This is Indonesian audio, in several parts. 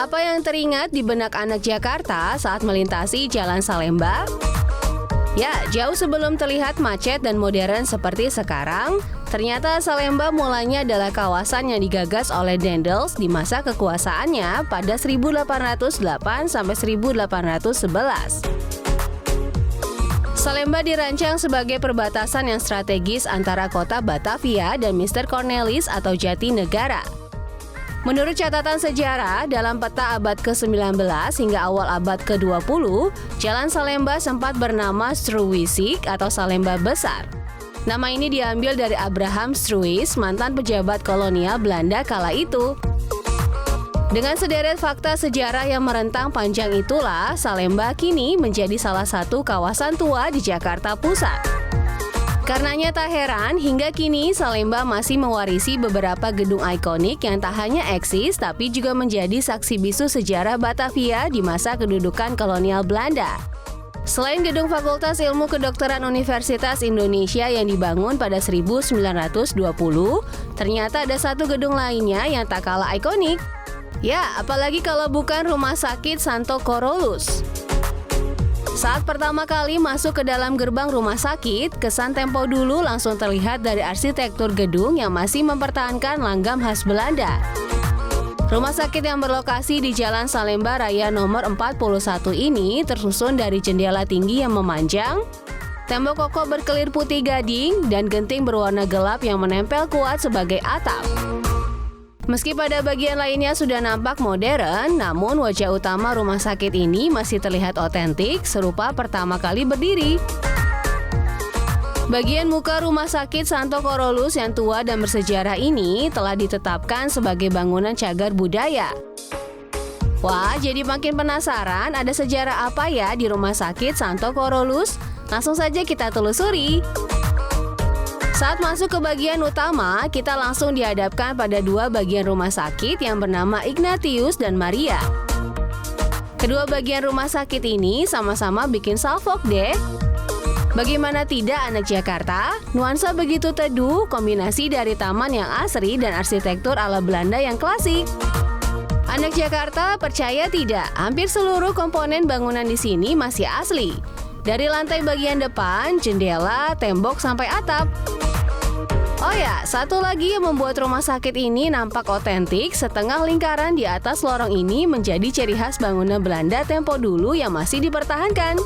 Apa yang teringat di benak anak Jakarta saat melintasi Jalan Salemba? Ya, jauh sebelum terlihat macet dan modern seperti sekarang, ternyata Salemba mulanya adalah kawasan yang digagas oleh Daendels di masa kekuasaannya pada 1808 sampai 1811. Salemba dirancang sebagai perbatasan yang strategis antara kota Batavia dan Mr. Cornelis atau Jatinegara. Menurut catatan sejarah, dalam peta abad ke-19 hingga awal abad ke-20, Jalan Salemba sempat bernama Struwisik atau Salemba Besar. Nama ini diambil dari Abraham Struwis, mantan pejabat kolonial Belanda kala itu. Dengan sederet fakta sejarah yang merentang panjang itulah, Salemba kini menjadi salah satu kawasan tua di Jakarta Pusat. Karenanya tak heran, hingga kini Salemba masih mewarisi beberapa gedung ikonik yang tak hanya eksis, tapi juga menjadi saksi bisu sejarah Batavia di masa kedudukan kolonial Belanda. Selain gedung Fakultas Ilmu Kedokteran Universitas Indonesia yang dibangun pada 1920, ternyata ada satu gedung lainnya yang tak kalah ikonik. Ya, apalagi kalau bukan Rumah Sakit Santo Carolus. Saat pertama kali masuk ke dalam gerbang rumah sakit, kesan tempo dulu langsung terlihat dari arsitektur gedung yang masih mempertahankan langgam khas Belanda. Rumah sakit yang berlokasi di Jalan Salemba Raya nomor 41 ini tersusun dari jendela tinggi yang memanjang, tembok kokoh berkelir putih gading, dan genting berwarna gelap yang menempel kuat sebagai atap. Meski pada bagian lainnya sudah nampak modern, namun wajah utama rumah sakit ini masih terlihat otentik, serupa pertama kali berdiri. Bagian muka rumah sakit Santo Carolus yang tua dan bersejarah ini telah ditetapkan sebagai bangunan cagar budaya. Wah, jadi makin penasaran ada sejarah apa ya di rumah sakit Santo Carolus? Langsung saja kita telusuri. Saat masuk ke bagian utama, kita langsung dihadapkan pada dua bagian rumah sakit yang bernama Ignatius dan Maria. Kedua bagian rumah sakit ini sama-sama bikin salfok deh. Bagaimana tidak anak Jakarta? Nuansa begitu teduh, kombinasi dari taman yang asri dan arsitektur ala Belanda yang klasik. Anak Jakarta percaya tidak, hampir seluruh komponen bangunan di sini masih asli. Dari lantai bagian depan, jendela, tembok sampai atap. Oh ya, satu lagi yang membuat rumah sakit ini nampak otentik, setengah lingkaran di atas lorong ini menjadi ciri khas bangunan Belanda tempo dulu yang masih dipertahankan.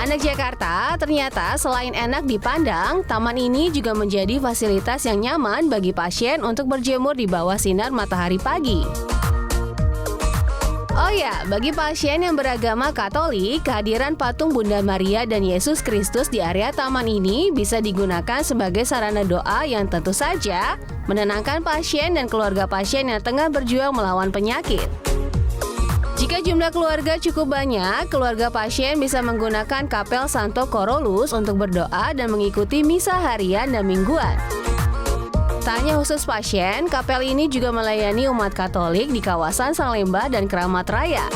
Anak Jakarta, ternyata selain enak dipandang, taman ini juga menjadi fasilitas yang nyaman bagi pasien untuk berjemur di bawah sinar matahari pagi. Oh ya, bagi pasien yang beragama Katolik, kehadiran patung Bunda Maria dan Yesus Kristus di area taman ini bisa digunakan sebagai sarana doa yang tentu saja menenangkan pasien dan keluarga pasien yang tengah berjuang melawan penyakit. Jika jumlah keluarga cukup banyak, keluarga pasien bisa menggunakan kapel Santo Carolus untuk berdoa dan mengikuti misa harian dan mingguan. Tak hanya khusus pasien, kapel ini juga melayani umat Katolik di kawasan Salemba dan Keramat Raya.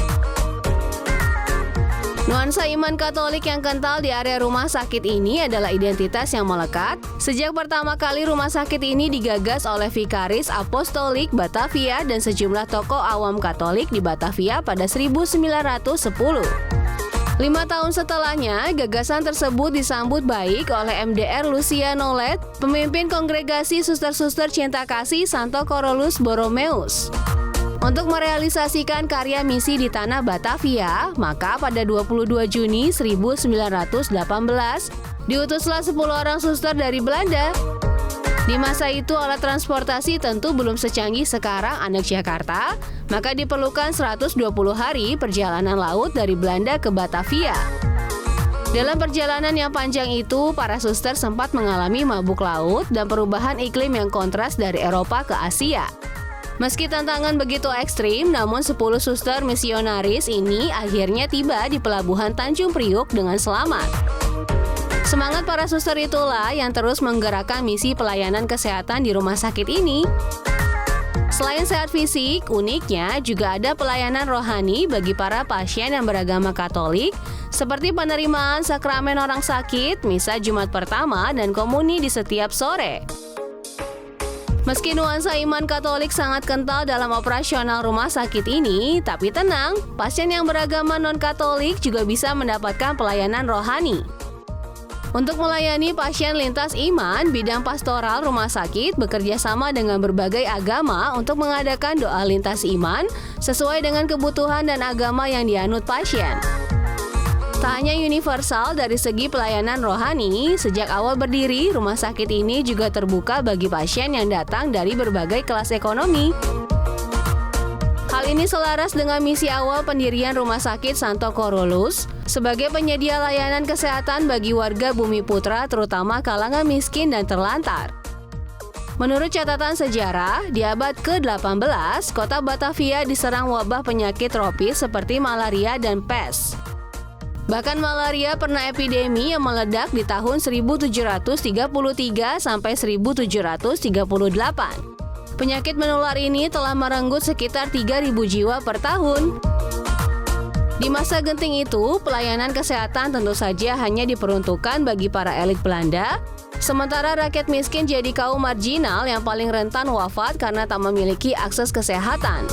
Nuansa iman Katolik yang kental di area rumah sakit ini adalah identitas yang melekat. Sejak pertama kali rumah sakit ini digagas oleh Vikaris Apostolik Batavia dan sejumlah tokoh awam Katolik di Batavia pada 1910. 5 tahun setelahnya, gagasan tersebut disambut baik oleh MDR Lucia Nolet, pemimpin kongregasi Suster-Suster Cinta Kasih Santo Carolus Borromeus. Untuk merealisasikan karya misi di tanah Batavia, maka pada 22 Juni 1918, diutuslah 10 orang suster dari Belanda. Di masa itu alat transportasi tentu belum secanggih sekarang anak Jakarta, maka diperlukan 120 hari perjalanan laut dari Belanda ke Batavia. Dalam perjalanan yang panjang itu, para suster sempat mengalami mabuk laut dan perubahan iklim yang kontras dari Eropa ke Asia. Meski tantangan begitu ekstrim, namun 10 suster misionaris ini akhirnya tiba di pelabuhan Tanjung Priuk dengan selamat. Semangat para suster itulah yang terus menggerakkan misi pelayanan kesehatan di rumah sakit ini. Selain sehat fisik, uniknya juga ada pelayanan rohani bagi para pasien yang beragama Katolik, seperti penerimaan sakramen orang sakit, misa Jumat pertama, dan komuni di setiap sore. Meski nuansa iman Katolik sangat kental dalam operasional rumah sakit ini, tapi tenang, pasien yang beragama non-Katolik juga bisa mendapatkan pelayanan rohani. Untuk melayani pasien lintas iman, bidang pastoral rumah sakit bekerja sama dengan berbagai agama untuk mengadakan doa lintas iman sesuai dengan kebutuhan dan agama yang dianut pasien. Tak hanya universal dari segi pelayanan rohani, sejak awal berdiri, rumah sakit ini juga terbuka bagi pasien yang datang dari berbagai kelas ekonomi. Hal ini selaras dengan misi awal pendirian Rumah Sakit Santo Carolus sebagai penyedia layanan kesehatan bagi warga Bumi Putra, terutama kalangan miskin dan terlantar. Menurut catatan sejarah, di abad ke-18, kota Batavia diserang wabah penyakit tropis seperti malaria dan pes. Bahkan malaria pernah epidemi yang meledak di tahun 1733 sampai 1738. Penyakit menular ini telah merenggut sekitar 3.000 jiwa per tahun. Di masa genting itu, pelayanan kesehatan tentu saja hanya diperuntukkan bagi para elit Belanda, sementara rakyat miskin jadi kaum marginal yang paling rentan wafat karena tak memiliki akses kesehatan.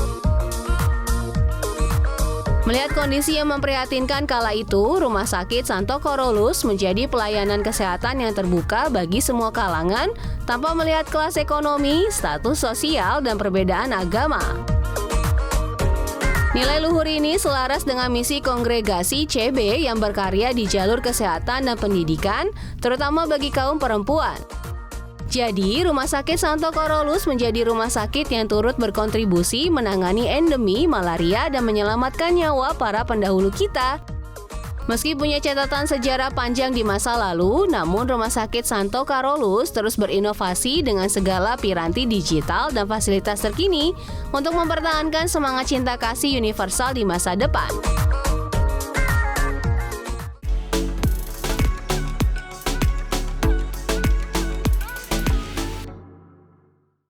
Melihat kondisi yang memprihatinkan kala itu, Rumah Sakit Santo Carolus menjadi pelayanan kesehatan yang terbuka bagi semua kalangan tanpa melihat kelas ekonomi, status sosial, dan perbedaan agama. Nilai luhur ini selaras dengan misi kongregasi CB yang berkarya di jalur kesehatan dan pendidikan, terutama bagi kaum perempuan. Jadi, Rumah Sakit Santo Carolus menjadi rumah sakit yang turut berkontribusi menangani endemi malaria dan menyelamatkan nyawa para pendahulu kita. Meski punya catatan sejarah panjang di masa lalu, namun Rumah Sakit Santo Carolus terus berinovasi dengan segala piranti digital dan fasilitas terkini untuk mempertahankan semangat cinta kasih universal di masa depan.